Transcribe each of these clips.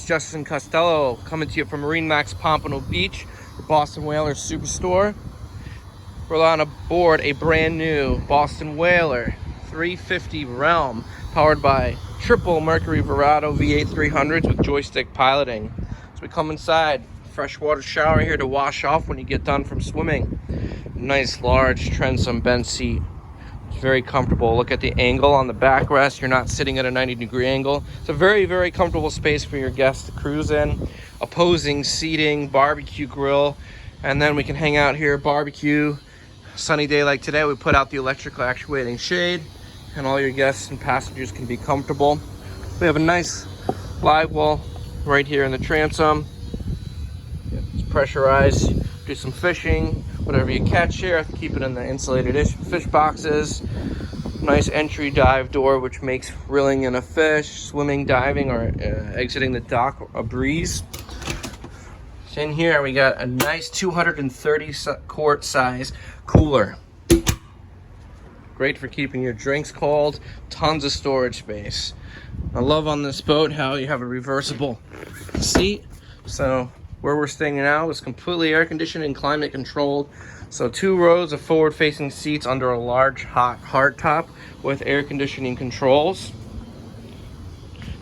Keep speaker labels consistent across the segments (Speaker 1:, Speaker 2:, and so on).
Speaker 1: It's Justin Costello coming to you from MarineMax Pompano Beach, the Boston Whaler Superstore. We're on aboard a brand new Boston Whaler 350 Realm, powered by triple Mercury Verado V8 300s with joystick piloting. So we come inside, freshwater shower here to wash off when you get done from swimming. Nice large transom bench seat. It's very comfortable. Look at the angle on the backrest. You're not sitting at a 90-degree angle. It's a very, very comfortable space for your guests to cruise in. Opposing seating, barbecue grill, and then we can hang out here, barbecue. Sunny day like today, we put out the electrical actuating shade, and all your guests and passengers can be comfortable. We have a nice live well right here in the transom. It's pressurized. Do some fishing, whatever you catch here, keep it in the insulated fish boxes. Nice entry dive door, which makes reeling in a fish, swimming, diving, or exiting the dock a breeze. In here we got a nice 230 quart size cooler. Great for keeping your drinks cold. Tons of storage space. I love on this boat how you have a reversible seat. So where we're staying now is completely air conditioned and climate controlled. So 2 rows of forward facing seats under a large hot hardtop with air conditioning controls.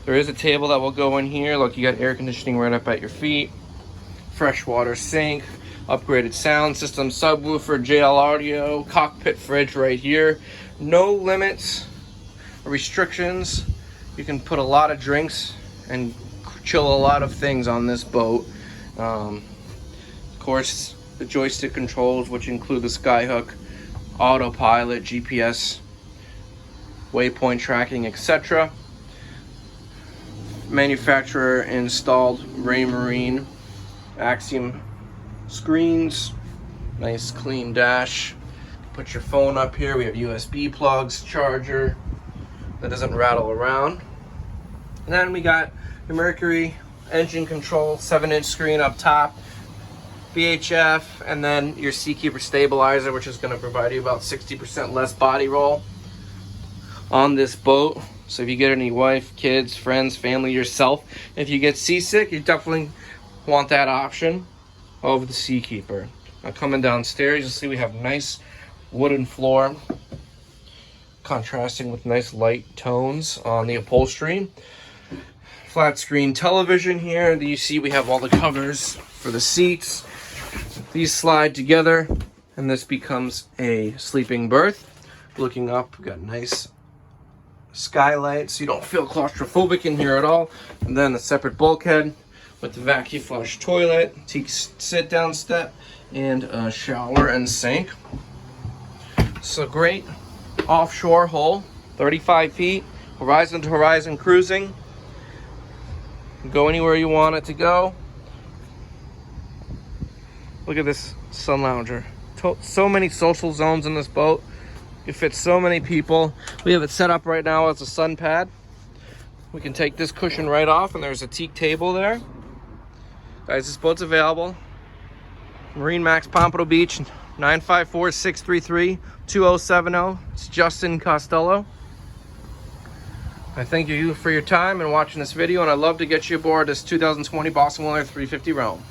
Speaker 1: There is a table that will go in here. Look, you got air conditioning right up at your feet. Freshwater sink, upgraded sound system, subwoofer, JL audio, cockpit fridge right here. No limits or restrictions. You can put a lot of drinks and chill a lot of things on this boat. Of course, the joystick controls, which include the skyhook, autopilot, GPS, waypoint tracking, etc. Manufacturer installed Raymarine Axiom screens. Nice clean dash. Put your phone up here. We have USB plugs, charger that doesn't rattle around. And then we got the Mercury engine control 7-inch screen up top, VHF, and then your Seakeeper stabilizer, which is going to provide you about 60% less body roll on this boat. So if you get any wife, kids, friends, family, yourself, if you get seasick, you definitely want that option over the Seakeeper. Now coming downstairs, you'll see we have nice wooden floor, contrasting with nice light tones on the upholstery. Flat screen television here. You see we have all the covers for the seats. These slide together and this becomes a sleeping berth. Looking up, we've got nice skylights so you don't feel claustrophobic in here at all. And then a separate bulkhead with the vacuum flush toilet, sit down step, and a shower and sink. So great offshore hull, 35 feet, horizon to horizon cruising. Go anywhere you want it to go. Look at this sun lounger. So many social zones in this boat. You fit so many people. We have it set up right now as a sun pad. We can take this cushion right off, and there's a teak table there. Guys, this boat's available. MarineMax Pompano Beach, 954-633-2070. It's Justin Costello. I thank you for your time and watching this video, and I'd love to get you aboard this 2020 Boston Whaler 350 Realm.